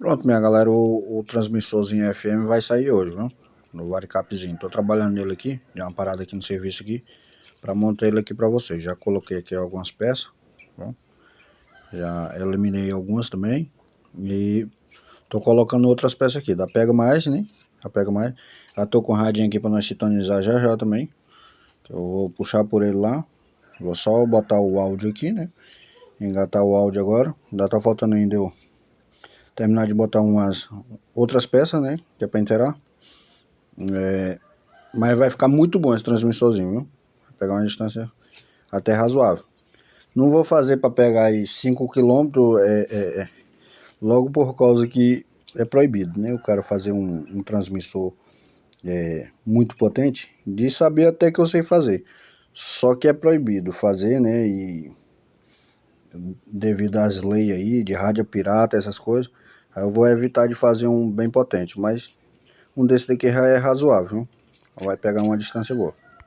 Pronto, minha galera, o transmissorzinho FM vai sair hoje, viu? No Varicapzinho. Tô trabalhando nele aqui, dei uma parada aqui no serviço aqui, pra montar ele aqui pra vocês. Já coloquei aqui algumas peças, viu? Já eliminei algumas também. E tô colocando outras peças aqui, da Pega Mais, né? Da Pega Mais. Já tô com o radinho aqui pra nós sintonizar já já também. Eu vou puxar por ele lá. Vou só botar o áudio aqui, né? Engatar o áudio agora. Ainda tá faltando ainda eu terminar de botar umas outras peças, né? Que é pra inteirar. Mas vai ficar muito bom esse transmissorzinho, viu? Vai pegar uma distância até razoável. Não vou fazer para pegar aí 5 km, logo por causa que é proibido, né? O cara fazer um transmissor muito potente, de saber até que eu sei fazer. Só que é proibido fazer, né? E devido às leis aí de rádio pirata, essas coisas, aí eu vou evitar de fazer um bem potente. Mas um desse daqui já é razoável, viu? Vai pegar uma distância boa.